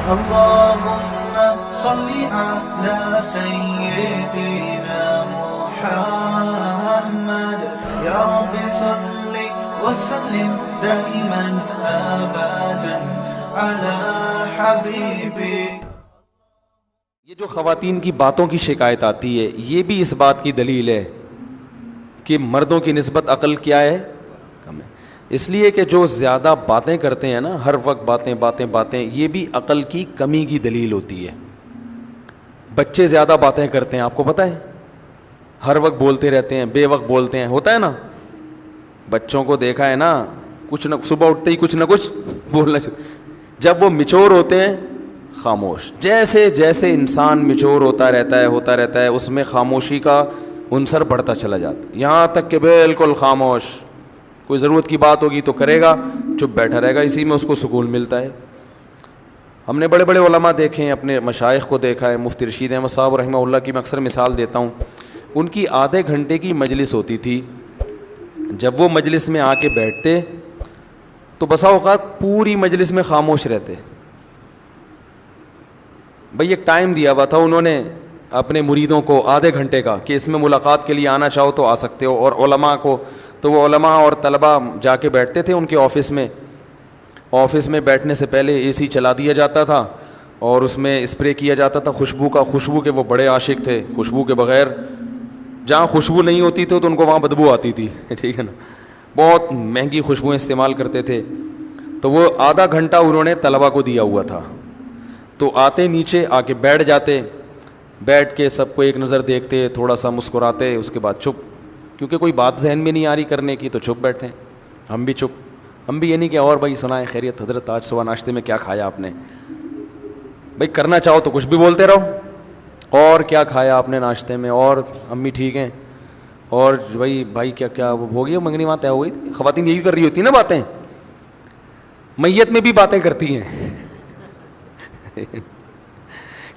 اللهم صل على سيدنا محمد يا رب صل وسلم دائما ابدا على حبيبك. یہ جو خواتین کی باتوں کی شکایت آتی ہے یہ بھی اس بات کی دلیل ہے کہ مردوں کی نسبت عقل کیا ہے؟ کم ہے. اس لیے کہ جو زیادہ باتیں کرتے ہیں نا، ہر وقت باتیں، یہ بھی عقل کی کمی کی دلیل ہوتی ہے. بچے زیادہ باتیں کرتے ہیں، آپ کو پتہ ہے، ہر وقت بولتے رہتے ہیں، بے وقت بولتے ہیں، ہوتا ہے نا. بچوں کو دیکھا ہے نا، کچھ نہ صبح اٹھتے ہی کچھ نہ کچھ بولنا چاہتے. جب وہ میچور ہوتے ہیں خاموش. جیسے جیسے انسان میچور ہوتا رہتا ہے اس میں خاموشی کا عنصر بڑھتا چلا جاتا ہے، یہاں تک کہ بالکل خاموش. کوئی ضرورت کی بات ہوگی تو کرے گا، چپ بیٹھا رہے گا، اسی میں اس کو سکون ملتا ہے. ہم نے بڑے بڑے علماء دیکھے ہیں، اپنے مشائخ کو دیکھا ہے. مفتی رشید احمد صاحب رحمہ اللہ کی میں اکثر مثال دیتا ہوں. ان کی آدھے گھنٹے کی مجلس ہوتی تھی. جب وہ مجلس میں آ کے بیٹھتے تو بسا اوقات پوری مجلس میں خاموش رہتے. بھئی ایک ٹائم دیا ہوا تھا انہوں نے اپنے مریدوں کو آدھے گھنٹے کا کہ اس میں ملاقات کے لیے آنا چاہو تو آ سکتے ہو، اور علماء کو تو وہ علماء اور طلباء جا کے بیٹھتے تھے ان کے آفس میں. آفس میں بیٹھنے سے پہلے اے سی چلا دیا جاتا تھا اور اس میں اسپرے کیا جاتا تھا خوشبو کا. خوشبو کے وہ بڑے عاشق تھے، خوشبو کے بغیر جہاں خوشبو نہیں ہوتی تھی تو ان کو وہاں بدبو آتی تھی. ٹھیک ہے نا، بہت مہنگی خوشبوئیں استعمال کرتے تھے. تو وہ آدھا گھنٹہ انہوں نے طلباء کو دیا ہوا تھا. تو آتے نیچے آ کے بیٹھ جاتے، بیٹھ کے سب کو ایک نظر دیکھتے، تھوڑا سا مسکراتے، اس کے بعد چپ. کیونکہ کوئی بات ذہن میں نہیں آ رہی کرنے کی تو چپ بیٹھیں. ہم بھی چپ. ہم بھی یہ نہیں کہ اور بھائی سنائیں خیریت حضرت آج صبح ناشتے میں کیا کھایا آپ نے. بھائی کرنا چاہو تو کچھ بھی بولتے رہو، اور کیا کھایا آپ نے ناشتے میں، اور امی ٹھیک ہیں، اور بھائی کیا ہو گیا منگنی وہاں طے ہو گئی. خواتین یہی کر رہی ہوتی نا باتیں. میت میں بھی باتیں کرتی ہیں.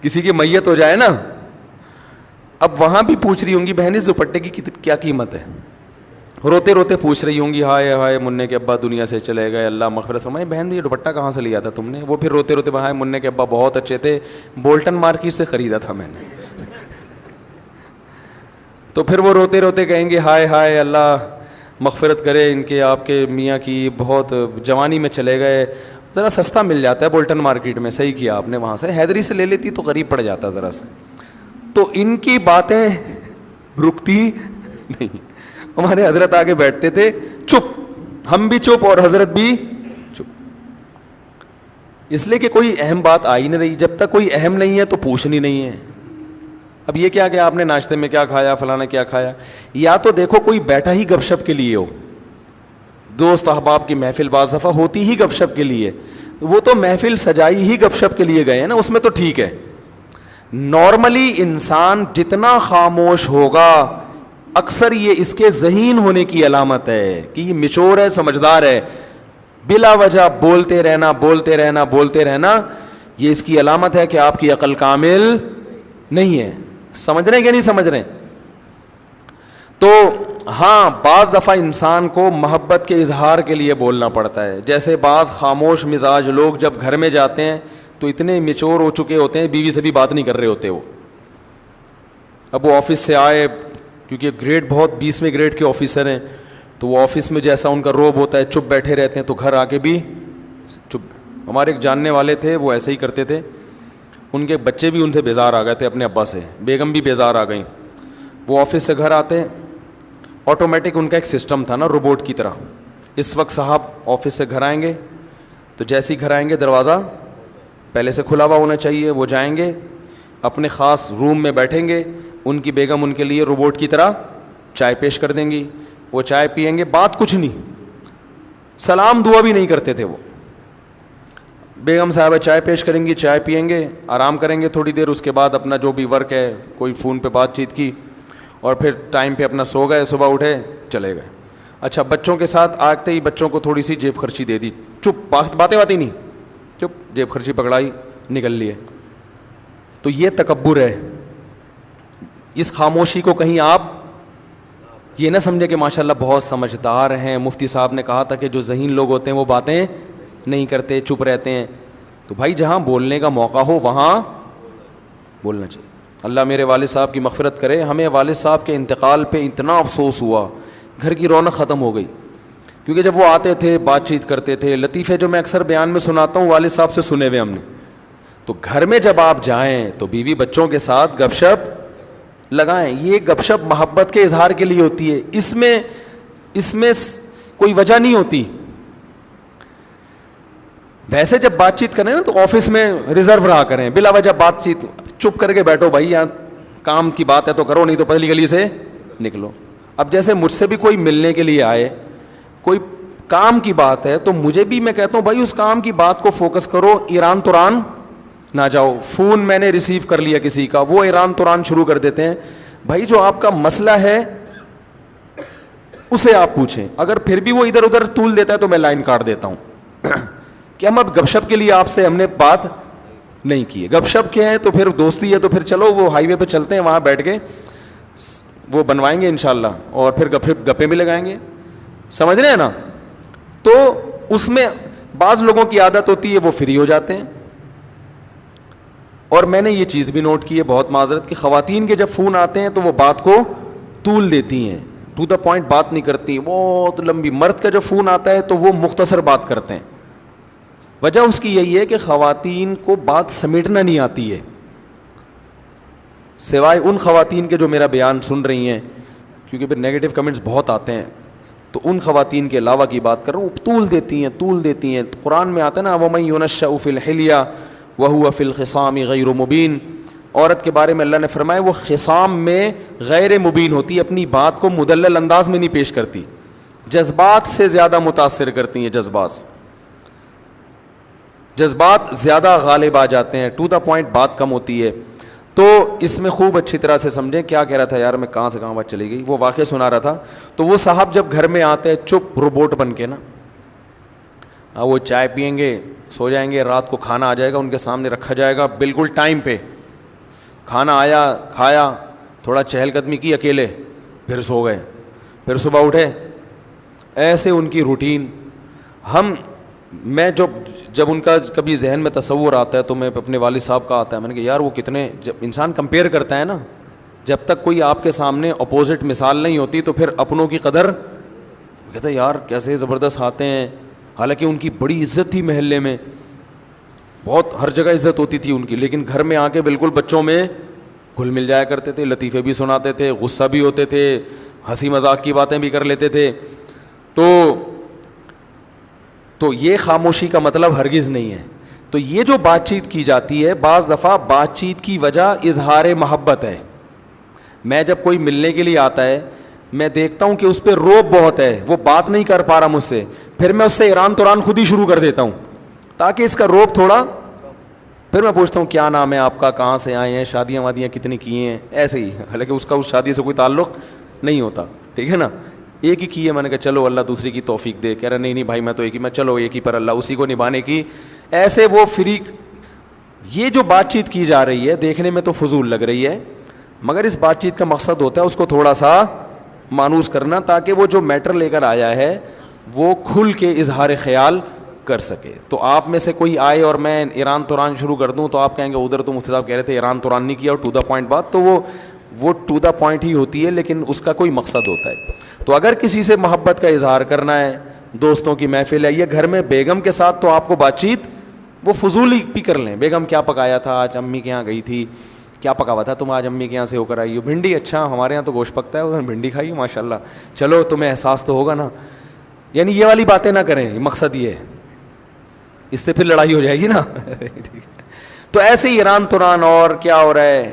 کسی کی میت ہو جائے نا، اب وہاں بھی پوچھ رہی ہوں گی بہن اس دوپٹے کی کیا قیمت ہے. روتے روتے پوچھ رہی ہوں گی ہائے منع کے ابا دنیا سے چلے گئے، اللہ مغفرت فرمائے. بہن یہ دوپٹہ کہاں سے لیا تھا تم نے؟ وہ پھر روتے روتے ہائے منع کے ابا بہت اچھے تھے، بولٹن مارکیٹ سے خریدا تھا میں نے. تو پھر وہ روتے روتے کہیں گے ہائے اللہ مغفرت کرے ان کے آپ کے میاں کی، بہت جوانی میں چلے گئے. ذرا سستا مل جاتا ہے بولٹن مارکیٹ میں. صحیح کیا آپ نے، وہاں سے حیدری سے لے لیتی تو قریب پڑ جاتا ذرا سا. تو ان کی باتیں رکتی نہیں. ہمارے حضرت آگے بیٹھتے تھے چپ، ہم بھی چپ اور حضرت بھی چپ. اس لیے کہ کوئی اہم بات آ ہی نہیں رہی. جب تک کوئی اہم نہیں ہے تو پوچھنی نہیں ہے. اب یہ کیا کہ آپ نے ناشتے میں کیا کھایا، فلانا کیا کھایا. یا تو دیکھو کوئی بیٹھا ہی گپ شپ کے لیے ہو. دوست احباب کی محفل بعض دفعہ ہوتی ہی گپ شپ کے لیے، وہ تو محفل سجائی ہی گپ شپ کے لیے گئے ہیں نا، اس میں تو ٹھیک ہے. نارملی انسان جتنا خاموش ہوگا اکثر یہ اس کے ذہین ہونے کی علامت ہے کہ یہ میچور ہے، سمجھدار ہے. بلا وجہ بولتے رہنا یہ اس کی علامت ہے کہ آپ کی عقل کامل نہیں ہے. سمجھ رہے ہیں کہ نہیں سمجھ رہے ہیں؟ تو ہاں بعض دفعہ انسان کو محبت کے اظہار کے لیے بولنا پڑتا ہے. جیسے بعض خاموش مزاج لوگ جب گھر میں جاتے ہیں تو اتنے میچور ہو چکے ہوتے ہیں، بیوی سے بھی بات نہیں کر رہے ہوتے. وہ اب وہ آفس سے آئے، کیونکہ گریڈ بہت 20ویں گریڈ کے آفیسر ہیں، تو وہ آفس میں جیسا ان کا روب ہوتا ہے چپ بیٹھے رہتے ہیں، تو گھر آ کے بھی چپ. ہمارے ایک جاننے والے تھے وہ ایسے ہی کرتے تھے. ان کے بچے بھی ان سے بیزار آ گئے تھے اپنے ابا سے، بیگم بھی بیزار آ گئیں. وہ آفس سے گھر آتے، آٹومیٹک ان کا ایک سسٹم تھا نا روبوٹ کی طرح. اس وقت صاحب آفس سے گھر آئیں گے تو جیسے ہی گھر آئیں گے دروازہ پہلے سے کھلا ہوا ہونا چاہیے. وہ جائیں گے اپنے خاص روم میں بیٹھیں گے، ان کی بیگم ان کے لیے روبوٹ کی طرح چائے پیش کر دیں گی. وہ چائے پئیں گے، بات کچھ نہیں، سلام دعا بھی نہیں کرتے تھے. وہ بیگم صاحبہ چائے پیش کریں گی، چائے پئیں گے، آرام کریں گے تھوڑی دیر. اس کے بعد اپنا جو بھی ورک ہے، کوئی فون پہ بات چیت کی، اور پھر ٹائم پہ اپنا سو گئے، صبح اٹھے چلے گئے. اچھا بچوں کے ساتھ آتے ہی بچوں کو تھوڑی سی جیب خرچی دے دی، چپ، باتیں نہیں، چپ، جیب خرچی پکڑائی، نکل لیے. تو یہ تکبر ہے. اس خاموشی کو کہیں آپ یہ نہ سمجھے کہ ماشاءاللہ بہت سمجھدار ہیں. مفتی صاحب نے کہا تھا کہ جو ذہین لوگ ہوتے ہیں وہ باتیں نہیں کرتے، چپ رہتے ہیں. تو بھائی جہاں بولنے کا موقع ہو وہاں بولنا چاہیے. اللہ میرے والد صاحب کی مغفرت کرے, ہمیں والد صاحب کے انتقال پہ اتنا افسوس ہوا, گھر کی رونق ختم ہو گئی. کیونکہ جب وہ آتے تھے بات چیت کرتے تھے, لطیفے جو میں اکثر بیان میں سناتا ہوں والد صاحب سے سنے ہوئے ہم نے, تو گھر میں جب آپ جائیں تو بیوی بچوں کے ساتھ گپ شپ لگائیں. یہ گپ شپ محبت کے اظہار کے لیے ہوتی ہے, اس میں کوئی وجہ نہیں ہوتی. ویسے جب بات چیت کریں نا تو آفس میں ریزرو رہا کریں, بلا وجہ بات چیت چپ کر کے بیٹھو بھائی, یہاں کام کی بات ہے تو کرو, نہیں تو پہلی گلی سے نکلو. اب جیسے مجھ سے بھی کوئی ملنے کے لیے آئے, کوئی کام کی بات ہے, تو مجھے بھی میں کہتا ہوں بھائی اس کام کی بات کو فوکس کرو, ایران توران نہ جاؤ. فون میں نے ریسیو کر لیا کسی کا, وہ ایران توران شروع کر دیتے ہیں. بھائی جو آپ کا مسئلہ ہے اسے آپ پوچھیں, اگر پھر بھی وہ ادھر ادھر طول دیتا ہے تو میں لائن کاٹ دیتا ہوں کہ ہم اب گپ شپ کے لیے آپ سے ہم نے بات نہیں کی ہے. گپ شپ کیا ہے تو پھر دوستی ہے, تو پھر چلو وہ ہائی وے پہ چلتے ہیں, وہاں بیٹھ کے وہ بنوائیں گے انشاءاللہ, اور پھر گپیں بھی لگائیں گے. سمجھ رہے ہیں نا؟ تو اس میں بعض لوگوں کی عادت ہوتی ہے وہ فری ہو جاتے ہیں. اور میں نے یہ چیز بھی نوٹ کی ہے, بہت معذرت کہ خواتین کے جب فون آتے ہیں تو وہ بات کو طول دیتی ہیں, ٹو دا پوائنٹ بات نہیں کرتی, بہت لمبی. مرد کا جب فون آتا ہے تو وہ مختصر بات کرتے ہیں. وجہ اس کی یہی ہے کہ خواتین کو بات سمیٹنا نہیں آتی ہے, سوائے ان خواتین کے جو میرا بیان سن رہی ہیں, کیونکہ پھر نیگیٹو کمنٹس بہت آتے ہیں, تو ان خواتین کے علاوہ کی بات کر رہا ہوں, طول دیتی ہیں. قرآن میں آتا ہے نا وَمَن يُنَشَّأُ فِي الْحِلْيَةِ وَهُوَ فِي الْخِصَامِ غَيْرُ مُبِينٍ. عورت کے بارے میں اللہ نے فرمایا وہ خصام میں غیر مبین ہوتی, اپنی بات کو مدلل انداز میں نہیں پیش کرتی, جذبات سے زیادہ متاثر کرتی ہیں, جذبات زیادہ غالب آ جاتے ہیں, ٹو دا پوائنٹ بات کم ہوتی ہے. تو اس میں خوب اچھی طرح سے سمجھیں. کیا کہہ رہا تھا یار میں, کہاں سے کہاں بات چلی گئی, وہ واقعہ سنا رہا تھا. تو وہ صاحب جب گھر میں آتے ہیں چپ روبوٹ بن کے نا, وہ چائے پئیں گے, سو جائیں گے, رات کو کھانا آ جائے گا ان کے سامنے رکھا جائے گا بالکل ٹائم پہ, کھانا آیا کھایا, تھوڑا چہل قدمی کی اکیلے, پھر سو گئے, پھر صبح اٹھے. ایسے ان کی روٹین. میں جب ان کا کبھی ذہن میں تصور آتا ہے تو میں اپنے والد صاحب کا آتا ہے, میں نے کہا یار وہ کتنے, جب انسان کمپیئر کرتا ہے نا, جب تک کوئی آپ کے سامنے اپوزٹ مثال نہیں ہوتی تو پھر اپنوں کی قدر کہتا ہے یار کیسے زبردست آتے ہیں. حالانکہ ان کی بڑی عزت تھی محلے میں, بہت ہر جگہ عزت ہوتی تھی ان کی, لیکن گھر میں آ کے بالکل بچوں میں گھل مل جایا کرتے تھے, لطیفے بھی سناتے تھے, غصہ بھی ہوتے تھے, ہنسی مذاق کی باتیں بھی کر لیتے تھے. تو یہ خاموشی کا مطلب ہرگز نہیں ہے. تو یہ جو بات چیت کی جاتی ہے بعض دفعہ بات چیت کی وجہ اظہار محبت ہے. میں جب کوئی ملنے کے لیے آتا ہے میں دیکھتا ہوں کہ اس پہ روب بہت ہے, وہ بات نہیں کر پا رہا مجھ سے, پھر میں اس سے ایران توران خود ہی شروع کر دیتا ہوں تاکہ اس کا روب تھوڑا, پھر میں پوچھتا ہوں کیا نام ہے آپ کا, کہاں سے آئے ہیں, شادیاں وادیاں کتنی کی ہیں, ایسے ہی. حالانکہ اس کا اس شادی سے کوئی تعلق نہیں ہوتا, ٹھیک ہے نا, ایک ہی کی ہے. میں نے کہا چلو اللہ دوسری کی توفیق دے. کہہ رہا نہیں بھائی میں تو ایک ہی, میں چلو ایک ہی پر اللہ اسی کو نبھانے کی. ایسے وہ فریق. یہ جو بات چیت کی جا رہی ہے دیکھنے میں تو فضول لگ رہی ہے, مگر اس بات چیت کا مقصد ہوتا ہے اس کو تھوڑا سا مانوس کرنا, تاکہ وہ جو میٹر لے کر آیا ہے وہ کھل کے اظہار خیال کر سکے. تو آپ میں سے کوئی آئے اور میں ایران توران شروع کر دوں تو آپ کہیں گے ادھر تو مفتی صاحب کہہ رہے تھے ایران توران نہیں کیا اور ٹو دا پوائنٹ بات, تو وہ ٹو دا پوائنٹ ہی ہوتی ہے, لیکن اس کا کوئی مقصد ہوتا ہے. تو اگر کسی سے محبت کا اظہار کرنا ہے, دوستوں کی محفل ہے, یہ گھر میں بیگم کے ساتھ, تو آپ کو بات چیت وہ فضولی بھی کر لیں. بیگم کیا پکایا تھا آج, امی کے یہاں گئی تھی, کیا پکا ہوا تھا تم آج امی کے یہاں سے ہو کر آئی ہو, بھنڈی, اچھا ہمارے یہاں تو گوشت پکتا ہے, ادھر بھنڈی کھائی ہو ماشاء اللہ, چلو تمہیں احساس تو ہوگا نا. یعنی یہ والی باتیں نہ کریں, مقصد یہ ہے, اس سے پھر لڑائی ہو جائے گی نا. تو ایسے ہی ایران توران اور کیا ہو رہا ہے,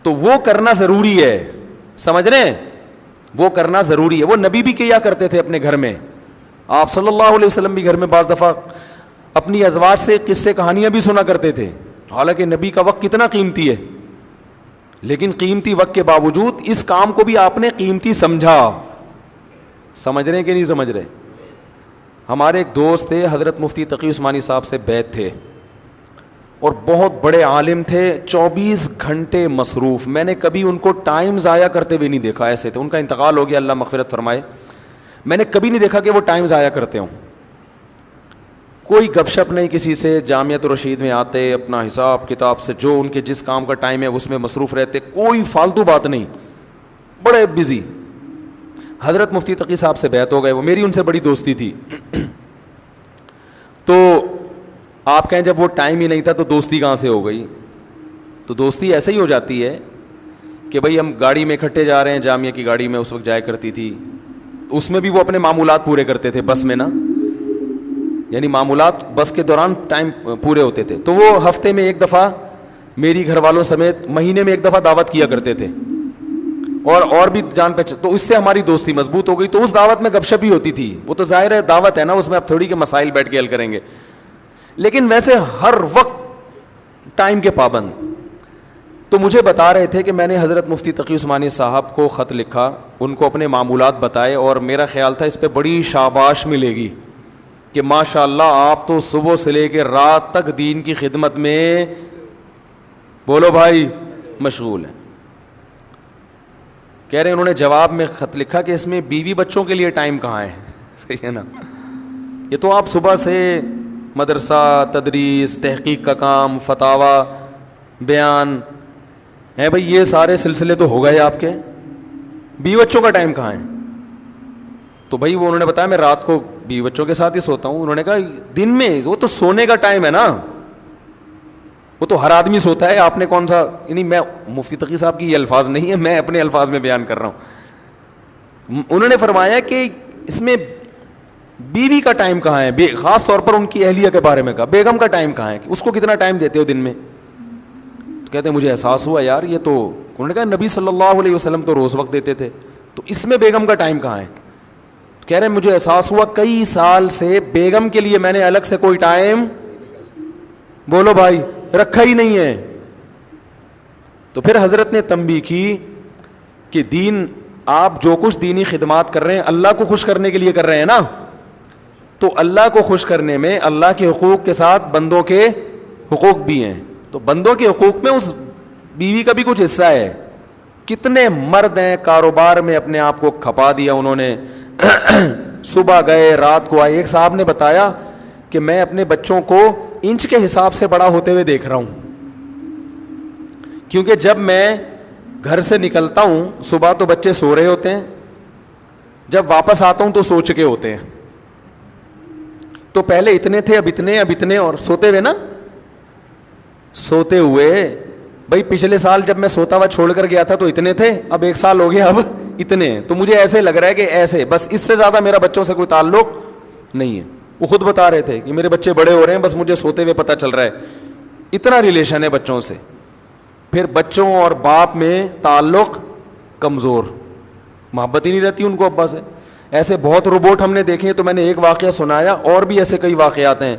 تو وہ کرنا ضروری ہے, سمجھ رہے ہیں, وہ کرنا ضروری ہے. وہ نبی بھی کیا کرتے تھے اپنے گھر میں, آپ صلی اللہ علیہ وسلم بھی گھر میں بعض دفعہ اپنی ازواج سے قصے کہانیاں بھی سنا کرتے تھے. حالانکہ نبی کا وقت کتنا قیمتی ہے, لیکن قیمتی وقت کے باوجود اس کام کو بھی آپ نے قیمتی سمجھا. سمجھ رہے ہیں کہ نہیں سمجھ رہے؟ ہمارے ایک دوست تھے حضرت مفتی تقی عثمانی صاحب سے بیعت تھے, اور بہت بڑے عالم تھے, 24 گھنٹے مصروف. میں نے کبھی ان کو ٹائم ضائع کرتے ہوئے نہیں دیکھا. ایسے تھے, ان کا انتقال ہو گیا اللہ مغفرت فرمائے, میں نے کبھی نہیں دیکھا کہ وہ ٹائم ضائع کرتے ہوں. کوئی گپ شپ نہیں کسی سے, جامعۃ الرشید میں آتے, اپنا حساب کتاب سے جو ان کے جس کام کا ٹائم ہے اس میں مصروف رہتے, کوئی فالتو بات نہیں, بڑے بزی. حضرت مفتی تقی صاحب سے بیعت ہو گئے, وہ میری ان سے بڑی دوستی تھی. تو آپ کہیں جب وہ ٹائم ہی نہیں تھا تو دوستی کہاں سے ہو گئی؟ تو دوستی ایسے ہی ہو جاتی ہے کہ بھئی ہم گاڑی میں اکٹھے جا رہے ہیں, جامعہ کی گاڑی میں اس وقت جایا کرتی تھی, اس میں بھی وہ اپنے معمولات پورے کرتے تھے بس میں نا, یعنی معمولات بس کے دوران ٹائم پورے ہوتے تھے. تو وہ ہفتے میں ایک دفعہ میری گھر والوں سمیت مہینے میں ایک دفعہ دعوت کیا کرتے تھے, اور بھی جان پہچان, تو اس سے ہماری دوستی مضبوط ہو گئی. تو اس دعوت میں گپ شپ ہی ہوتی تھی, وہ تو ظاہر ہے دعوت ہے نا, اس میں اب تھوڑی کہ مسائل بیٹھ کے حل کریں گے, لیکن ویسے ہر وقت ٹائم کے پابند. تو مجھے بتا رہے تھے کہ میں نے حضرت مفتی تقی عثمانی صاحب کو خط لکھا, ان کو اپنے معمولات بتائے, اور میرا خیال تھا اس پہ بڑی شاباش ملے گی کہ ماشاء اللہ آپ تو صبح سے لے کے رات تک دین کی خدمت میں, بولو بھائی, مشغول ہیں. کہہ رہے ہیں انہوں نے جواب میں خط لکھا کہ اس میں بیوی بچوں کے لیے ٹائم کہاں ہے؟ صحیح ہے نا, یہ تو آپ صبح سے مدرسہ, تدریس, تحقیق کا کام, فتاوی, بیان ہے بھائی, یہ سارے سلسلے تو ہو گئے آپ کے, بیوی بچوں کا ٹائم کہاں ہے؟ تو بھائی وہ انہوں نے بتایا میں رات کو بیوی بچوں کے ساتھ ہی سوتا ہوں. انہوں نے کہا دن میں وہ تو سونے کا ٹائم ہے نا, وہ تو ہر آدمی سوتا ہے, آپ نے کون سا, یعنی میں مفتی تقی صاحب کی یہ الفاظ نہیں ہے, میں اپنے الفاظ میں بیان کر رہا ہوں. انہوں نے فرمایا کہ اس میں بیوی کا ٹائم کہاں ہے, خاص طور پر ان کی اہلیہ کے بارے میں کہا, بیگم کا ٹائم کہاں ہے, اس کو کتنا ٹائم دیتے ہو دن میں؟ تو کہتے ہیں مجھے احساس ہوا یار یہ تو, انہوں نے کہا نبی صلی اللہ علیہ وسلم تو روز وقت دیتے تھے, تو اس میں بیگم کا ٹائم کہاں ہے؟ کہہ رہے ہیں مجھے احساس ہوا کئی سال سے بیگم کے لیے میں نے الگ سے کوئی ٹائم, بولو بھائی, رکھا ہی نہیں ہے. تو پھر حضرت نے تنبیہ کی کہ دین, آپ جو کچھ دینی خدمات کر رہے ہیں اللہ کو خوش کرنے کے لیے کر رہے ہیں نا, تو اللہ کو خوش کرنے میں اللہ کے حقوق کے ساتھ بندوں کے حقوق بھی ہیں. تو بندوں کے حقوق میں اس بیوی کا بھی کچھ حصہ ہے. کتنے مرد ہیں کاروبار میں اپنے آپ کو کھپا دیا انہوں نے, صبح گئے رات کو آئے. ایک صاحب نے بتایا کہ میں اپنے بچوں کو انچ کے حساب سے بڑا ہوتے ہوئے دیکھ رہا ہوں, کیونکہ جب میں گھر سے نکلتا ہوں صبح تو بچے سو رہے ہوتے ہیں, جب واپس آتا ہوں تو سو چکے ہوتے ہیں. تو پہلے اتنے تھے, اب اتنے, اور سوتے ہوئے نا, سوتے ہوئے. بھائی پچھلے سال جب میں سوتا ہوا چھوڑ کر گیا تھا تو اتنے تھے, اب ایک سال ہو گیا اب اتنے. تو مجھے ایسے لگ رہا ہے کہ ایسے بس, اس سے زیادہ میرا بچوں سے کوئی تعلق نہیں ہے. وہ خود بتا رہے تھے کہ میرے بچے بڑے ہو رہے ہیں, بس مجھے سوتے ہوئے پتہ چل رہا ہے, اتنا ریلیشن ہے بچوں سے. پھر بچوں اور باپ میں تعلق کمزور, محبت ہی نہیں رہتی ان کو ابا سے. ایسے بہت روبوٹ ہم نے دیکھے ہیں. تو میں نے ایک واقعہ سنایا, اور بھی ایسے کئی واقعات ہیں.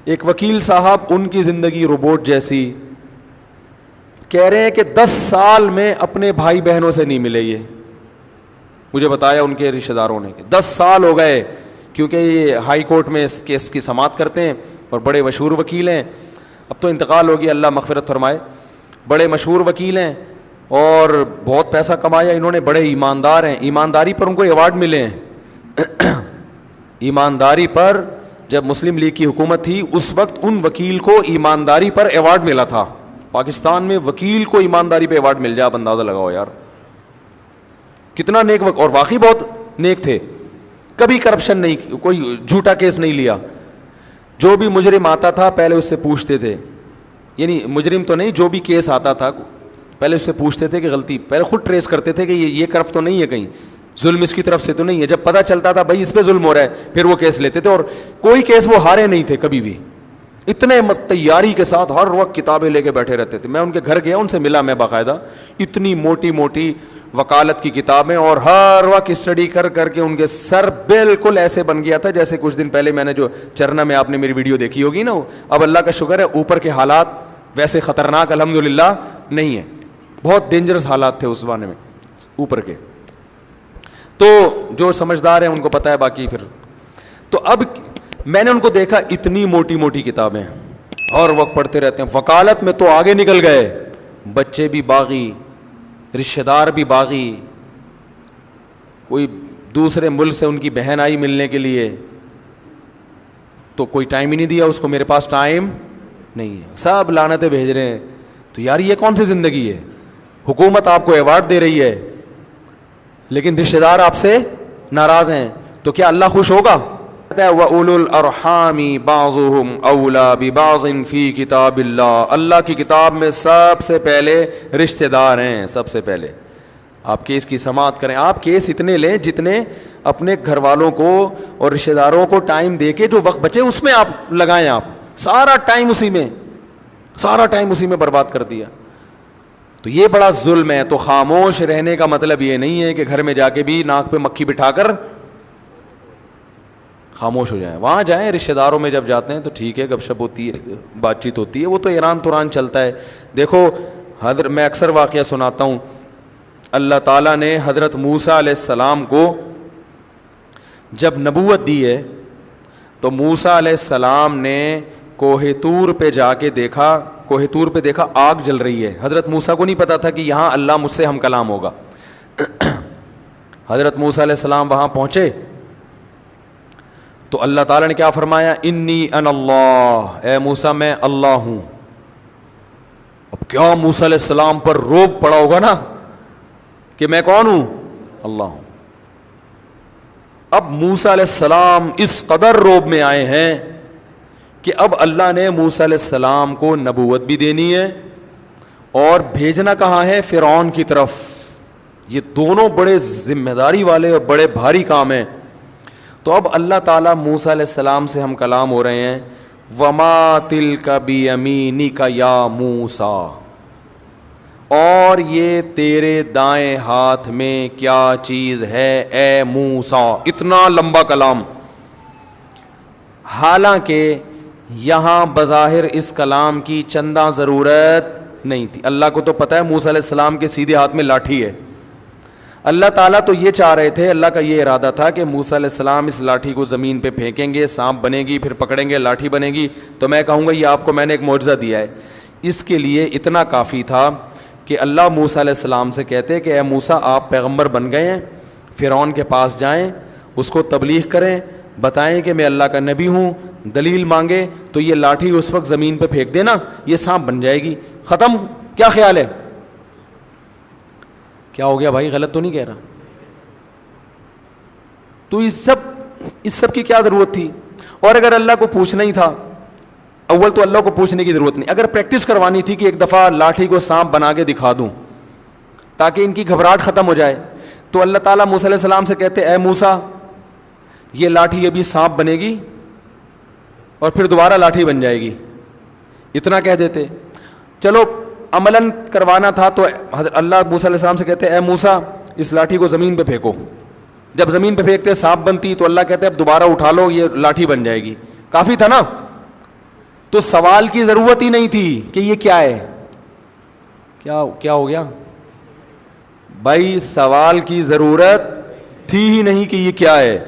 ایک وکیل صاحب, ان کی زندگی روبوٹ جیسی, کہہ رہے ہیں کہ 10 سال میں اپنے بھائی بہنوں سے نہیں ملے. یہ مجھے بتایا ان کے رشتہ داروں نے کہ 10 سال ہو گئے, کیونکہ یہ ہائی کورٹ میں اس کیس کی سماعت کرتے ہیں اور بڑے مشہور وکیل ہیں. اب تو انتقال ہو گیا, اللہ مغفرت فرمائے. بڑے مشہور وکیل ہیں اور بہت پیسہ کمایا انہوں نے, بڑے ایماندار ہیں. ایمانداری پر ان کو ایوارڈ ملے ہیں. ایمانداری پر, جب مسلم لیگ کی حکومت تھی اس وقت ان وکیل کو ایمانداری پر ایوارڈ ملا تھا. پاکستان میں وکیل کو ایمانداری پہ ایوارڈ مل جائے, آپ اندازہ لگاؤ یار کتنا نیک, اور واقعی بہت نیک تھے. کبھی کرپشن نہیں, کوئی جھوٹا کیس نہیں لیا. جو بھی مجرم آتا تھا پہلے اس سے پوچھتے تھے, یعنی مجرم تو نہیں, جو بھی کیس آتا تھا پہلے اس سے پوچھتے تھے کہ غلطی, پہلے خود ٹریس کرتے تھے کہ یہ کرپٹ تو نہیں ہے, کہیں ظلم اس کی طرف سے تو نہیں ہے. جب پتہ چلتا تھا بھائی اس پہ ظلم ہو رہا ہے, پھر وہ کیس لیتے تھے, اور کوئی کیس وہ ہارے نہیں تھے کبھی بھی. اتنے تیاری کے ساتھ ہر وقت کتابیں لے کے بیٹھے رہتے تھے. میں ان کے گھر گیا, ان سے ملا میں باقاعدہ, اتنی موٹی موٹی وکالت کی کتابیں, اور ہر وقت اسٹڈی کر کر کے ان کے سر بالکل ایسے بن گیا تھا جیسے کچھ دن پہلے میں نے جو چرنا میں آپ نے میری ویڈیو دیکھی ہوگی نا. اب اللہ کا شکر ہے اوپر کے حالات ویسے خطرناک الحمدللہ نہیں ہیں, بہت ڈینجرس حالات تھے اس زمانے میں اوپر کے. تو جو سمجھدار ہیں ان کو پتہ ہے, باقی پھر تو اب میں نے ان کو دیکھا اتنی موٹی موٹی کتابیں اور وقت پڑھتے رہتے ہیں. وکالت میں تو آگے نکل گئے, بچے بھی باغی, رشتہ دار بھی باغی, کوئی دوسرے ملک سے ان کی بہن آئی ملنے کے لیے, تو کوئی ٹائم ہی نہیں دیا اس کو, میرے پاس ٹائم نہیں ہے, سب لعنتیں بھیج رہے ہیں. تو یار یہ کون سی زندگی ہے؟ حکومت آپ کو ایوارڈ دے رہی ہے لیکن رشتہ دار آپ سے ناراض ہیں, تو کیا اللہ خوش ہوگا؟ وَأُولُو الْأَرْحَامِ بَعْضُهُمْ أَوْلَى بِبَعْضٍ فِي كِتَابِ اللَّهِ, اللہ کی کتاب میں سب سے پہلے رشتہ دار ہیں. سب سے پہلے آپ کیس کی سماعت کریں, آپ کیس اتنے لیں جتنے اپنے گھر والوں کو اور رشتہ داروں کو ٹائم دے کے جو وقت بچے اس میں آپ لگائیں. آپ سارا ٹائم اسی میں برباد کر دیا, تو یہ بڑا ظلم ہے. تو خاموش رہنے کا مطلب یہ نہیں ہے کہ گھر میں جا کے بھی ناک پہ مکھی بٹھا کر خاموش ہو جائیں. وہاں جائیں, رشتہ داروں میں جب جاتے ہیں تو ٹھیک ہے, گپ شپ ہوتی ہے, بات چیت ہوتی ہے, وہ تو ایران توران چلتا ہے. دیکھو میں اکثر واقعہ سناتا ہوں, اللہ تعالیٰ نے حضرت موسیٰ علیہ السلام کو جب نبوت دی ہے تو موسیٰ علیہ السلام نے کوہ طور پہ جا کے دیکھا, کوہ طور پہ دیکھا آگ جل رہی ہے. حضرت موسیٰ کو نہیں پتا تھا کہ یہاں اللہ مجھ سے ہم کلام ہوگا. حضرت موسیٰ علیہ السلام وہاں پہنچے تو اللہ تعالیٰ نے کیا فرمایا, انی انا اللہ, اے موسیٰ میں اللہ ہوں. اب کیا موسیٰ علیہ السلام پر روب پڑا ہوگا نا کہ میں کون ہوں؟ اللہ ہوں. اب موسیٰ علیہ السلام اس قدر روب میں آئے ہیں کہ اب اللہ نے موسیٰ علیہ السلام کو نبوت بھی دینی ہے اور بھیجنا کہاں ہے؟ فرعون کی طرف. یہ دونوں بڑے ذمہ داری والے اور بڑے بھاری کام ہیں. تو اب اللہ تعالیٰ موسیٰ علیہ السلام سے ہم کلام ہو رہے ہیں, وما تلک بیمینک یا موسیٰ, اور یہ تیرے دائیں ہاتھ میں کیا چیز ہے اے موسیٰ. اتنا لمبا کلام, حالانکہ یہاں بظاہر اس کلام کی چندہ ضرورت نہیں تھی. اللہ کو تو پتہ ہے موسیٰ علیہ السلام کے سیدھے ہاتھ میں لاٹھی ہے. اللہ تعالیٰ تو یہ چاہ رہے تھے, اللہ کا یہ ارادہ تھا کہ موسیٰ علیہ السلام اس لاٹھی کو زمین پہ پھینکیں گے, سانپ بنے گی, پھر پکڑیں گے, لاٹھی بنے گی, تو میں کہوں گا یہ آپ کو میں نے ایک معجزہ دیا ہے. اس کے لیے اتنا کافی تھا کہ اللہ موسیٰ علیہ السلام سے کہتے کہ اے موسیٰ آپ پیغمبر بن گئے ہیں, فرعون کے پاس جائیں, اس کو تبلیغ کریں, بتائیں کہ میں اللہ کا نبی ہوں, دلیل مانگے تو یہ لاٹھی اس وقت زمین پہ پھینک دینا, یہ سانپ بن جائے گی, ختم. کیا خیال ہے؟ کیا ہو گیا بھائی, غلط تو نہیں کہہ رہا؟ تو اس سب کی کیا ضرورت تھی؟ اور اگر اللہ کو پوچھنا ہی تھا, اول تو اللہ کو پوچھنے کی ضرورت نہیں, اگر پریکٹس کروانی تھی کہ ایک دفعہ لاٹھی کو سانپ بنا کے دکھا دوں تاکہ ان کی گھبراہٹ ختم ہو جائے, تو اللہ تعالیٰ موسیٰ علیہ السلام سے کہتے اے موسیٰ یہ لاٹھی ابھی سانپ بنے گی اور پھر دوبارہ لاٹھی بن جائے گی, اتنا کہہ دیتے. چلو عملاً کروانا تھا تو اللہ موسیٰ علیہ السلام سے کہتے اے موسیٰ اس لاٹھی کو زمین پہ پھینکو. جب زمین پہ پھینکتے سانپ بنتی تو اللہ کہتے اب دوبارہ اٹھا لو, یہ لاٹھی بن جائے گی. کافی تھا نا. تو سوال کی ضرورت ہی نہیں تھی کہ یہ کیا ہے. کیا ہو گیا بھائی؟ سوال کی ضرورت تھی ہی نہیں کہ یہ کیا ہے.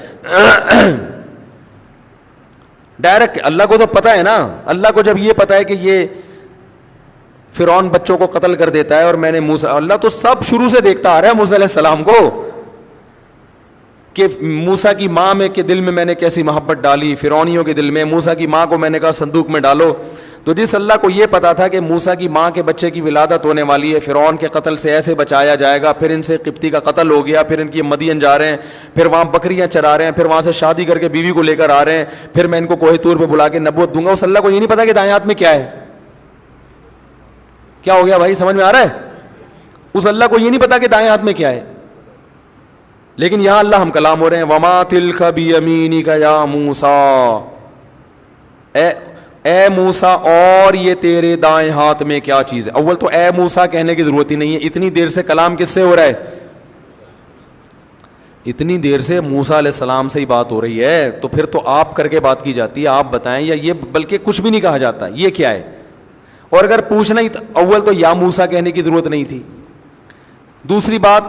ڈائریکٹ اللہ کو تو پتہ ہے نا. اللہ کو جب یہ پتہ ہے کہ یہ فرعون بچوں کو قتل کر دیتا ہے اور میں نے موسیٰ, اللہ تو سب شروع سے دیکھتا آ رہا ہے موسیٰ علیہ السلام کو کہ موسیٰ کی ماں میں کے دل میں میں نے کیسی محبت ڈالی, فرعونیوں کے دل میں. موسیٰ کی ماں کو میں نے کہا صندوق میں ڈالو. تو جس اللہ کو یہ پتا تھا کہ موسیٰ کی ماں کے بچے کی ولادت ہونے والی ہے, فرعون کے قتل سے ایسے بچایا جائے گا, پھر ان سے قبطی کا قتل ہو گیا, پھر ان کی مدین جا رہے ہیں, پھر وہاں بکریاں چرا رہے ہیں, پھر وہاں سے شادی کر کے بیوی کو لے کر آ رہے ہیں, پھر میں ان کو کوہ طور پہ بلا کے نبوت دوں گا. اس اللہ کو یہ نہیں پتا کہ دائیں ہاتھ میں کیا ہے. کیا ہو گیا بھائی, سمجھ میں آ رہا ہے؟ اس اللہ کو یہ نہیں پتا کہ دائیں ہاتھ میں کیا ہے. لیکن یہاں اللہ ہم کلام ہو رہے ہیں, وما تلک بیمینک یا موسیٰ, اے موسیٰ اور یہ تیرے دائیں ہاتھ میں کیا چیز ہے. اول تو اے موسیٰ کہنے کی ضرورت ہی نہیں ہے. اتنی دیر سے کلام کس سے ہو رہا ہے؟ اتنی دیر سے موسیٰ علیہ السلام سے ہی بات ہو رہی ہے, تو پھر تو آپ کر کے بات کی جاتی ہے, آپ بتائیں, یا یہ بلکہ کچھ بھی نہیں کہا جاتا یہ کیا ہے. اور اگر پوچھنا ہی اول تو یا موسیٰ کہنے کی ضرورت نہیں تھی. دوسری بات,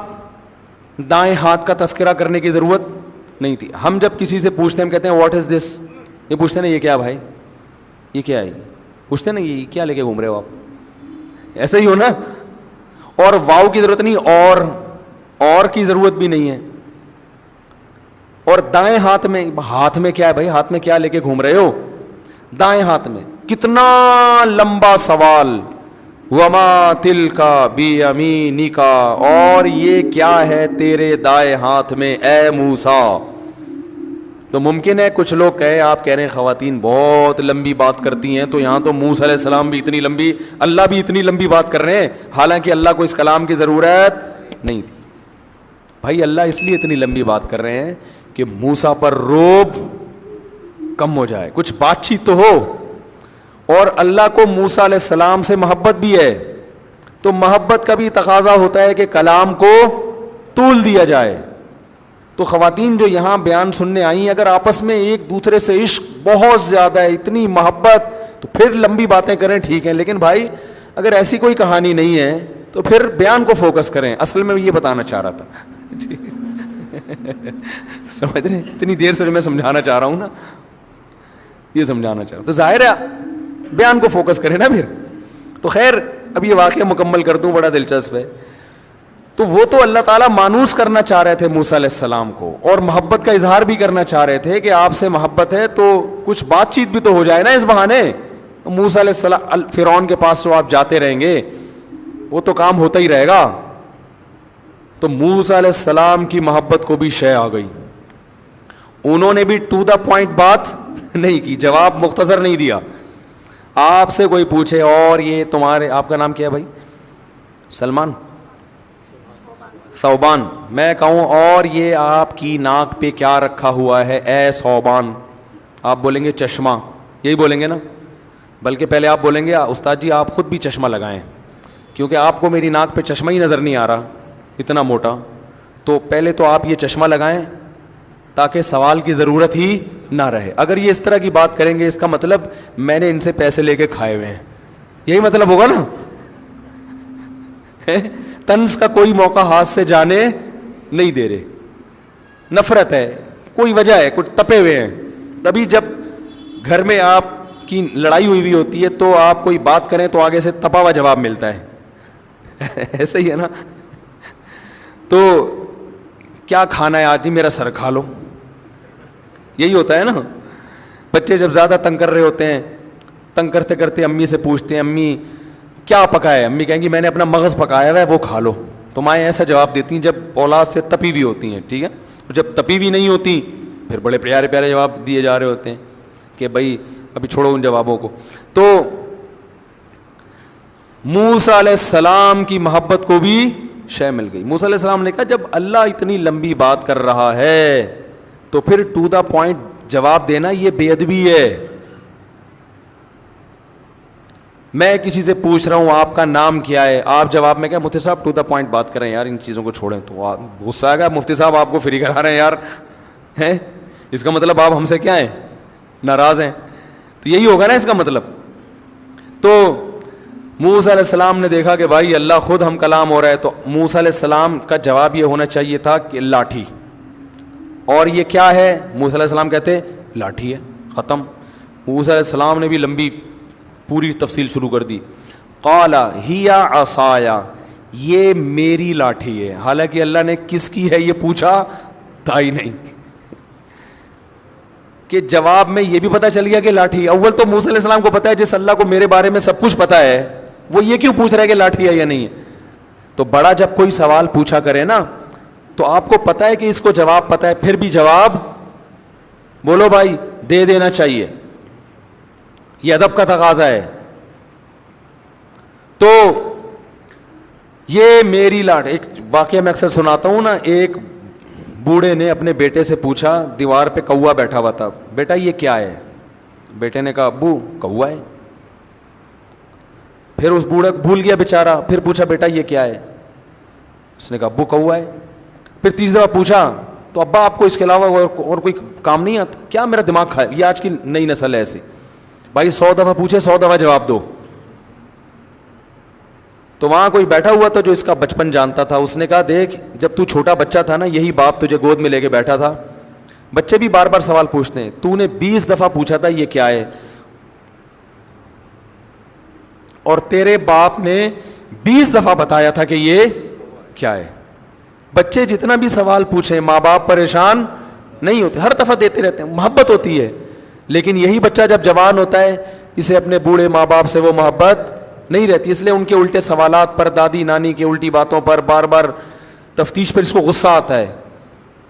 دائیں ہاتھ کا تذکرہ کرنے کی ضرورت نہیں تھی. ہم جب کسی سے پوچھتے ہیں ہم کہتے ہیں واٹ از دس, یہ پوچھتے ہیں نا یہ کیا بھائی, یہ کیا ہے, پوچھتے ہیں نا یہ کیا لے کے گھوم رہے ہو آپ, ایسا ہی ہو نا. اور واو کی ضرورت نہیں, اور کی ضرورت بھی نہیں ہے. اور دائیں ہاتھ میں کیا ہے بھائی, ہاتھ میں کیا لے کے گھوم رہے ہو, دائیں ہاتھ میں. کتنا لمبا سوال. وما تلکا بیمینکا, اور یہ کیا ہے تیرے دائیں ہاتھ میں اے موسیٰ. تو ممکن ہے کچھ لوگ کہے, آپ کہہ رہے ہیں خواتین بہت لمبی بات کرتی ہیں, تو یہاں تو موسیٰ علیہ السلام بھی اتنی لمبی, اللہ بھی اتنی لمبی بات کر رہے ہیں, حالانکہ اللہ کو اس کلام کی ضرورت نہیں تھی. بھائی اللہ اس لیے اتنی لمبی بات کر رہے ہیں کہ موسیٰ پر روب کم ہو جائے, کچھ بات چیت تو ہو. اور اللہ کو موسیٰ علیہ السلام سے محبت بھی ہے, تو محبت کا بھی تقاضا ہوتا ہے کہ کلام کو طول دیا جائے. تو خواتین جو یہاں بیان سننے آئی ہیں, اگر آپس میں ایک دوسرے سے عشق بہت زیادہ ہے, اتنی محبت, تو پھر لمبی باتیں کریں ٹھیک ہے, لیکن بھائی اگر ایسی کوئی کہانی نہیں ہے تو پھر بیان کو فوکس کریں. اصل میں یہ بتانا چاہ رہا تھا سمجھ رہے ہیں, اتنی دیر سے میں سمجھانا چاہ رہا ہوں نا, یہ سمجھانا چاہ رہا ہوں, تو ظاہر ہے بیان کو فوکس کریں نا پھر. تو خیر اب یہ واقعہ مکمل کر دوں, بڑا دلچسپ ہے. تو وہ تو اللہ تعالیٰ مانوس کرنا چاہ رہے تھے موسیٰ علیہ السلام کو, اور محبت کا اظہار بھی کرنا چاہ رہے تھے کہ آپ سے محبت ہے تو کچھ بات چیت بھی تو ہو جائے نا اس بہانے. موسیٰ علیہ السلام فرعون کے پاس تو آپ جاتے رہیں گے, وہ تو کام ہوتا ہی رہے گا. تو موسیٰ علیہ السلام کی محبت کو بھی شے آ گئی, انہوں نے بھی ٹو دا پوائنٹ بات نہیں کی, جواب مختصر نہیں دیا. آپ سے کوئی پوچھے اور یہ تمہارے, آپ کا نام کیا ہے بھائی؟ سلمان, ثوبان. میں کہوں اور یہ آپ کی ناک پہ کیا رکھا ہوا ہے اے ثوبان, آپ بولیں گے چشمہ, یہی بولیں گے نا. بلکہ پہلے آپ بولیں گے استاد جی آپ خود بھی چشمہ لگائیں, کیونکہ آپ کو میری ناک پہ چشمہ ہی نظر نہیں آ رہا اتنا موٹا. تو پہلے تو آپ یہ چشمہ لگائیں تاکہ سوال کی ضرورت ہی نہ رہے. اگر یہ اس طرح کی بات کریں گے اس کا مطلب میں نے ان سے پیسے لے کے کھائے ہوئے ہیں, یہی مطلب ہوگا نا. طنز کا کوئی موقع ہاتھ سے جانے نہیں دے رہے, نفرت ہے, کوئی وجہ ہے, کچھ تپے ہوئے ہیں. تبھی جب گھر میں آپ کی لڑائی ہوئی ہوتی ہے تو آپ کوئی بات کریں تو آگے سے تپا ہوا جواب ملتا ہے. ایسا ہی ہے نا. تو کیا کھانا ہے آج؟ نہیں میرا سر کھا لو, یہی ہوتا ہے نا. بچے جب زیادہ تنگ کر رہے ہوتے ہیں, تنگ کرتے کرتے امی سے پوچھتے ہیں امی کیا پکایا ہے, امی کہیں گی میں نے اپنا مغز پکایا ہوا ہے وہ کھا لو. تو مائیں ایسا جواب دیتی ہیں جب اولاد سے تپی ہوئی ہوتی ہیں, ٹھیک ہے. جب تپی ہوئی نہیں ہوتی پھر بڑے پیارے پیارے جواب دیے جا رہے ہوتے ہیں کہ بھائی ابھی چھوڑو ان جوابوں کو. تو موسیٰ علیہ السلام کی محبت کو بھی شے مل گئی. موسیٰ علیہ السلام نے کہا جب اللہ اتنی لمبی بات کر رہا ہے تو پھر ٹو دا پوائنٹ جواب دینا یہ بے ادبی ہے. میں کسی سے پوچھ رہا ہوں آپ کا نام کیا ہے, آپ جواب میں کیا مفتی صاحب ٹو دا پوائنٹ بات کریں یار, ان چیزوں کو چھوڑیں. تو غصہ آئے گا مفتی صاحب آپ کو فری کرا رہے ہیں یار, ہیں اس کا مطلب آپ ہم سے کیا ہیں, ناراض ہیں. تو یہی ہوگا نا اس کا مطلب. تو موسیٰ علیہ السلام نے دیکھا کہ بھائی اللہ خود ہم کلام ہو رہا ہے, تو موسیٰ علیہ السلام کا جواب یہ ہونا چاہیے تھا کہ لاٹھی. اور یہ کیا ہے؟ موسیٰ علیہ السلام کہتے ہیں لاٹھی ہے, ختم. موسیٰ علیہ السلام نے بھی لمبی پوری تفصیل شروع کر دی. قال ہی عصایا, یہ میری لاٹھی ہے. حالانکہ اللہ نے کس کی ہے یہ پوچھا تھا ہی نہیں, کہ جواب میں یہ بھی پتہ چل گیا کہ لاٹھی. اول تو موسیٰ علیہ السلام کو پتہ ہے جس اللہ کو میرے بارے میں سب کچھ پتہ ہے وہ یہ کیوں پوچھ رہا ہے کہ لاٹھی ہے یا نہیں ہے. تو بڑا جب کوئی سوال پوچھا کرے نا تو آپ کو پتہ ہے کہ اس کو جواب پتہ ہے, پھر بھی جواب بولو بھائی دے دینا چاہیے, یہ ادب کا تقاضا ہے. تو یہ میری لاٹھی. ایک واقعہ میں اکثر سناتا ہوں نا, ایک بوڑھے نے اپنے بیٹے سے پوچھا, دیوار پہ کوا بیٹھا ہوا تھا, بیٹا یہ کیا ہے؟ بیٹے نے کہا ابو کوا ہے. پھر اس بوڑھا بھول گیا بیچارہ, پھر پوچھا بیٹا یہ کیا ہے؟ اس نے کہا ابو کوا ہے. پھر تیسری دفعہ پوچھا تو ابا آپ کو اس کے علاوہ اور کوئی کام نہیں آتا کیا؟ میرا دماغ کھائے. یہ آج کی نئی نسل ہے ایسی, بھائی 100 دفعہ پوچھے 100 دفعہ جواب دو. تو وہاں کوئی بیٹھا ہوا تھا جو اس کا بچپن جانتا تھا, اس نے کہا دیکھ جب تو چھوٹا بچہ تھا نا یہی باپ تجھے گود میں لے کے بیٹھا تھا, بچے بھی بار بار سوال پوچھتے ہیں, تو نے 20 دفعہ پوچھا تھا یہ کیا ہے, اور تیرے باپ نے 20 دفعہ بتایا تھا کہ یہ کیا ہے. بچے جتنا بھی سوال پوچھیں ماں باپ پریشان نہیں ہوتے, ہر دفعہ دیتے رہتے ہیں, محبت ہوتی ہے. لیکن یہی بچہ جب جوان ہوتا ہے اسے اپنے بوڑھے ماں باپ سے وہ محبت نہیں رہتی, اس لیے ان کے الٹے سوالات پر, دادی نانی کی الٹی باتوں پر بار بار تفتیش پر اس کو غصہ آتا ہے.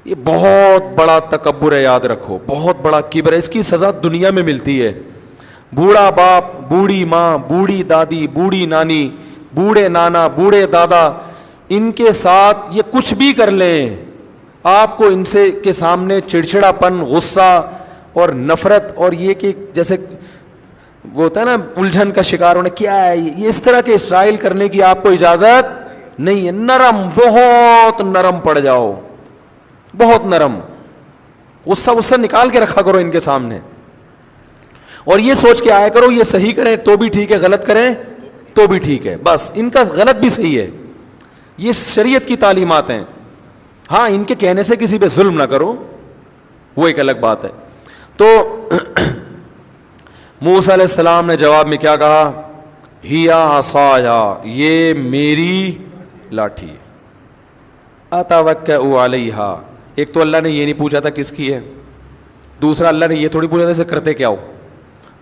یہ بہت بڑا تکبر ہے, یاد رکھو, بہت بڑا کبر ہے. اس کی سزا دنیا میں ملتی ہے. بوڑھا باپ, بوڑھی ماں, بوڑھی دادی, بوڑھی نانی, بوڑھے نانا, بوڑھے دادا, ان کے ساتھ یہ کچھ بھی کر لیں, آپ کو ان سے کے سامنے چڑچڑا پن, غصہ اور نفرت, اور یہ کہ جیسے وہ ہوتا ہے نا الجھن کا شکار ہونا, کیا ہے یہ, اس طرح کے اسرائیل کرنے کی آپ کو اجازت نہیں ہے. نرم, بہت نرم پڑ جاؤ, بہت نرم, غصہ نکال کے رکھا کرو ان کے سامنے, اور یہ سوچ کے آیا کرو یہ صحیح کریں تو بھی ٹھیک ہے, غلط کریں تو بھی ٹھیک ہے, بس ان کا غلط بھی صحیح ہے. یہ شریعت کی تعلیمات ہیں. ہاں ان کے کہنے سے کسی پہ ظلم نہ کرو, وہ ایک الگ بات ہے. تو موسیٰ علیہ السلام نے جواب میں کیا کہا؟ ہیا عصایا, یہ میری لاٹھی ہے, اتوکئ علیہا. ایک تو اللہ نے یہ نہیں پوچھا تھا کس کی ہے, دوسرا اللہ نے یہ تھوڑی پوچھا تھا اسے کرتے کیا ہو.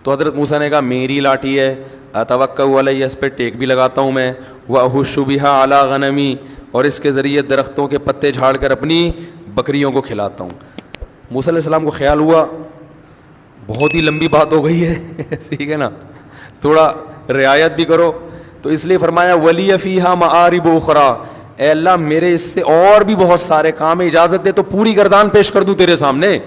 تو حضرت موسیٰ نے کہا میری لاٹھی ہے, اتوکئ علیہ, اس پہ ٹیک بھی لگاتا ہوں میں, واہش بہا علی غنمی, اور اس کے ذریعے درختوں کے پتے جھاڑ کر اپنی بکریوں کو کھلاتا ہوں. موسیٰ علیہ السلام کو خیال ہوا بہت ہی لمبی بات ہو گئی ہے, ٹھیک ہے نا, تھوڑا رعایت بھی کرو. تو اس لیے فرمایا ولی فیہا معارب اخری, اے اللہ میرے اس سے اور بھی بہت سارے کام ہیں, اجازت دے تو پوری گردان پیش کر دوں تیرے سامنے.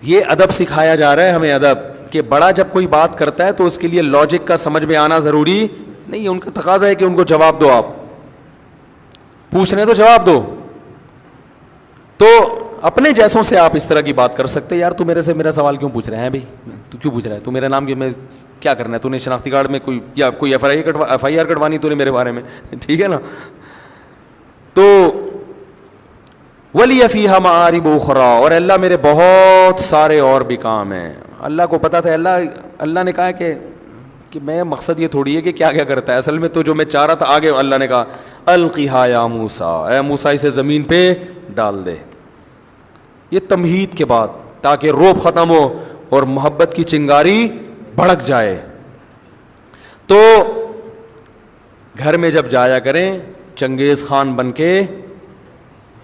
یہ ادب سکھایا جا رہا ہے ہمیں, ادب, کہ بڑا جب کوئی بات کرتا ہے تو اس کے لیے لاجک کا سمجھ میں آنا ضروری نہیں ہے. ان کا تقاضا ہے کہ ان کو جواب دو, آپ پوچھ رہے تو جواب دو. تو اپنے جیسوں سے آپ اس طرح کی بات کر سکتے, یار تو میرے سے میرا سوال کیوں پوچھ رہے ہیں بھائی, تو کیوں پوچھ رہا ہے, تو میرا نام کیا کرنا ہے, تو نے شناختی کارڈ میں کوئی یا کوئی ایف آئی آر کٹوانی تو نے میرے بارے میں, ٹھیک ہے نا. تو ولی فیہا معارب اخری, اور اللہ میرے بہت سارے اور بھی کام ہیں. اللہ کو پتا تھا, اللہ نے کہا کہ میں مقصد یہ تھوڑی ہے کہ کیا کیا کرتا ہے, اصل میں تو جو میں چاہ رہا تھا آگے اللہ نے کہا القیہا یا موسیٰ, اے موسیٰ اسے زمین پہ ڈال دے. یہ تمہید کے بعد, تاکہ روب ختم ہو اور محبت کی چنگاری بھڑک جائے. تو گھر میں جب جایا کریں چنگیز خان بن کے,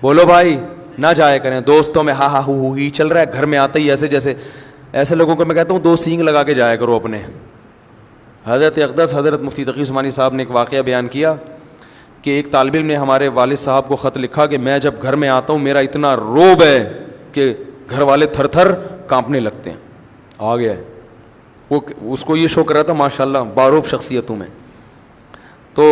بولو بھائی, نہ جایا کریں دوستوں میں ہا ہا ہو ہی چل رہا ہے, گھر میں آتے ہی ایسے لوگوں کو میں کہتا ہوں 2 سینگ لگا کے جایا کرو اپنے. حضرت اقدس حضرت مفتی تقی عثمانی صاحب نے ایک واقعہ بیان کیا کہ ایک طالب علم نے ہمارے والد صاحب کو خط لکھا کہ میں جب گھر میں آتا ہوں میرا اتنا روب ہے کہ گھر والے تھر تھر کانپنے لگتے ہیں. آ گیا ہے وہ, اس کو یہ شوق رہا تھا ماشاء اللہ باروب شخصیتوں میں. تو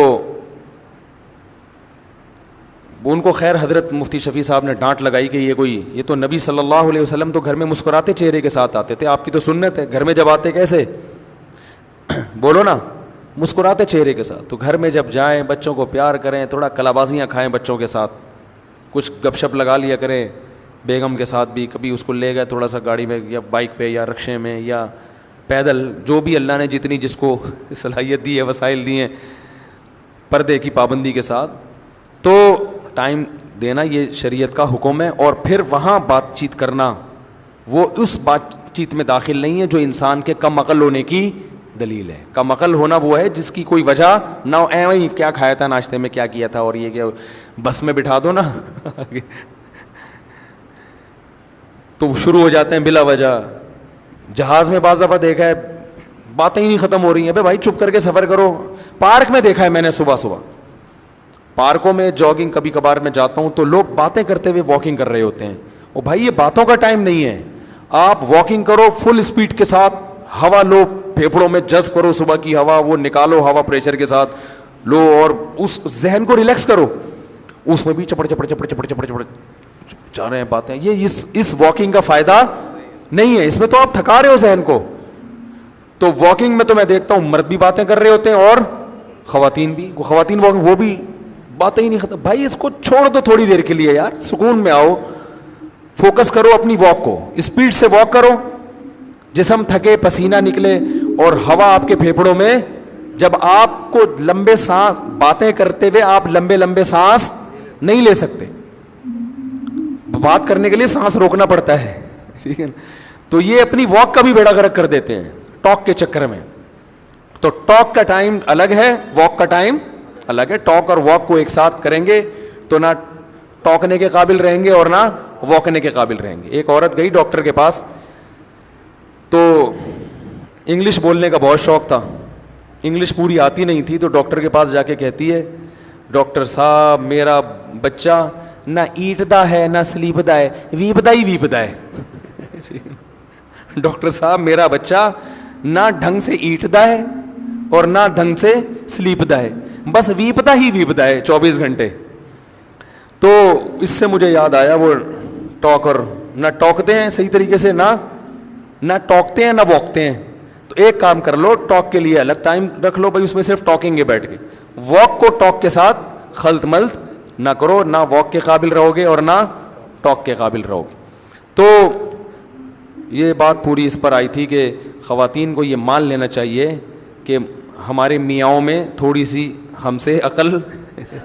ان کو خیر حضرت مفتی شفیع صاحب نے ڈانٹ لگائی کہ یہ تو نبی صلی اللہ علیہ وسلم تو گھر میں مسکراتے چہرے کے ساتھ آتے تھے, آپ کی تو سنت ہے گھر میں جب آتے کیسے, بولو نا, مسکراتے چہرے کے ساتھ. تو گھر میں جب جائیں بچوں کو پیار کریں, تھوڑا کلابازیاں کھائیں بچوں کے ساتھ, کچھ گپ شپ لگا لیا کریں بیگم کے ساتھ بھی, کبھی اس کو لے گئے تھوڑا سا گاڑی میں یا بائک پہ یا رکشے میں یا پیدل, جو بھی اللہ نے جتنی جس کو صلاحیت دی ہے, وسائل دی ہیں, پردے کی پابندی کے ساتھ. تو ٹائم دینا یہ شریعت کا حکم ہے. اور پھر وہاں بات چیت کرنا وہ اس بات چیت میں داخل نہیں ہے جو انسان کے کم عقل ہونے کی دلیل ہے. کم عقل ہونا وہ ہے جس کی کوئی وجہ نہ ہو, وہی کیا کھایا تھا ناشتے میں, کیا کیا تھا, اور یہ کیا, بس میں بٹھا دو نا تو شروع ہو جاتے ہیں بلا وجہ. جہاز میں بعض دفعہ دیکھا ہے باتیں ہی نہیں ختم ہو رہی ہیں, بھائی چپ کر کے سفر کرو. پارک میں دیکھا ہے میں نے, صبح پارکوں میں جاگنگ کبھی کبھار میں جاتا ہوں تو لوگ باتیں کرتے ہوئے واکنگ کر رہے ہوتے ہیں. اور بھائی یہ باتوں کا ٹائم نہیں ہے, آپ واکنگ کرو فل اسپیڈ کے ساتھ, ہوا لو, پھیپھڑوں میں جذب کرو صبح کی ہوا, وہ نکالو ہوا پریشر کے ساتھ لو, اور اس ذہن کو ریلیکس کرو. اس میں بھی چپڑ جا رہے ہیں باتیں, یہ اس واکنگ کا فائدہ نہیں ہے, اس میں تو آپ تھکا رہے ہو ذہن کو. تو واکنگ میں تو میں دیکھتا ہوں مرد بھی باتیں کر رہے ہوتے ہیں اور خواتین بھی. خواتین واکنگ وہ بھی باتیں ہی نہیں ختم. بھائی اس کو چھوڑ دو تھوڑی دیر کے لیے یار, سکون میں آؤ, فوکس کرو اپنی واک کو, اسپیڈ سے واک کرو, جسم تھکے, پسینہ نکلے, اور ہوا آپ کے پھیپھڑوں میں. جب آپ کو لمبے سانس, باتیں کرتے ہوئے آپ لمبے سانس نہیں لے سکتے, بات کرنے کے لیے سانس روکنا پڑتا ہے, ٹھیک ہے. تو یہ اپنی واک کا بھی بیڑا غرق کر دیتے ہیں ٹاک کے چکر میں. تو ٹاک کا ٹائم الگ ہے, واک کا ٹائم الگ ہے. ٹاک اور واک کو ایک ساتھ کریں گے تو نہ ٹاکنے کے قابل رہیں گے اور نہ واکنے کے قابل رہیں گے. ایک عورت گئی ڈاکٹر کے پاس, تو انگلش بولنے کا بہت شوق تھا, انگلش پوری آتی نہیں تھی, تو ڈاکٹر کے پاس جا کے کہتی ہے, ڈاکٹر صاحب میرا بچہ نہ ایٹدا ہے نہ سلیپدا ہے, ویپدا ہی ویپدا ہے. ڈاکٹر صاحب میرا بچہ نہ ڈھنگ سے ایٹدا ہے اور نہ ڈھنگ سے سلیپدا ہے, بس ویپدا ہی ویپدا ہے 24 گھنٹے. تو اس سے مجھے یاد آیا وہ ٹاکر نہ ٹاکتے ہیں صحیح طریقے سے, نہ ٹاکتے ہیں نہ واکتے ہیں. تو ایک کام کر لو, ٹاک کے لیے الگ ٹائم رکھ لو بھائی, اس میں صرف ٹاکیں گے بیٹھ کے. واک کو ٹاک کے ساتھ خلط ملط نہ کرو, نہ واک کے قابل رہو گے اور نہ ٹاک کے قابل رہو گے. تو یہ بات پوری اس پر آئی تھی کہ خواتین کو یہ مان لینا چاہیے کہ ہمارے میاؤں میں تھوڑی سی ہم سے عقل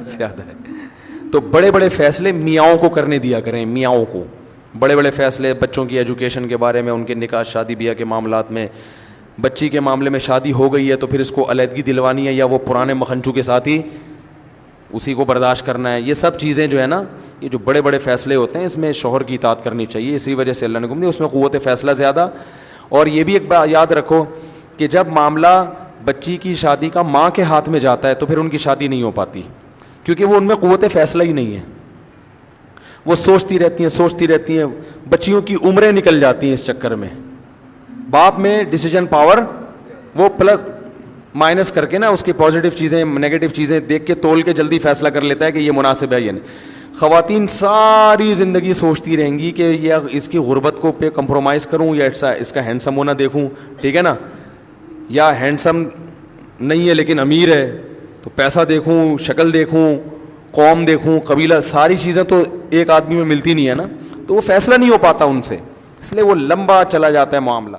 زیادہ ہے. تو بڑے بڑے فیصلے میاؤں کو کرنے دیا کریں, میاؤں کو بڑے بڑے فیصلے بچوں کی ایجوکیشن کے بارے میں, ان کے نکاح شادی بیاہ کے معاملات میں. بچی کے معاملے میں شادی ہو گئی ہے تو پھر اس کو علیحدگی دلوانی ہے یا وہ پرانے مکھنچو کے ساتھ ہی اسی کو برداشت کرنا ہے. یہ سب چیزیں جو ہے نا, یہ جو بڑے بڑے فیصلے ہوتے ہیں اس میں شوہر کی اطاعت کرنی چاہیے. اسی وجہ سے اللہ نے حکم دیا, اس میں قوت فیصلہ زیادہ. اور یہ بھی ایک بات یاد رکھو کہ جب معاملہ بچی کی شادی کا ماں کے ہاتھ میں جاتا ہے تو پھر ان کی شادی نہیں ہو پاتی, کیونکہ وہ ان میں قوت فیصلہ ہی نہیں ہے. وہ سوچتی رہتی ہیں, بچیوں کی عمریں نکل جاتی ہیں اس چکر میں. باپ میں ڈیسیجن پاور وہ پلس مائنس کر کے نا, اس کی پازیٹیو چیزیں نیگیٹو چیزیں دیکھ کے تول کے جلدی فیصلہ کر لیتا ہے کہ یہ مناسب ہے یا نہیں. خواتین ساری زندگی سوچتی رہیں گی کہ یہ اس کی غربت کو پہ کمپرومائز کروں یا اس کا ہینڈسم ہونا دیکھوں, ٹھیک ہے نا, یا ہینڈسم نہیں ہے لیکن امیر ہے تو پیسہ دیکھوں, شکل دیکھوں, قوم دیکھوں, قبیلہ, ساری چیزیں تو ایک آدمی میں ملتی نہیں ہے نا, تو وہ فیصلہ نہیں ہو پاتا ان سے, اس لیے وہ لمبا چلا جاتا ہے معاملہ.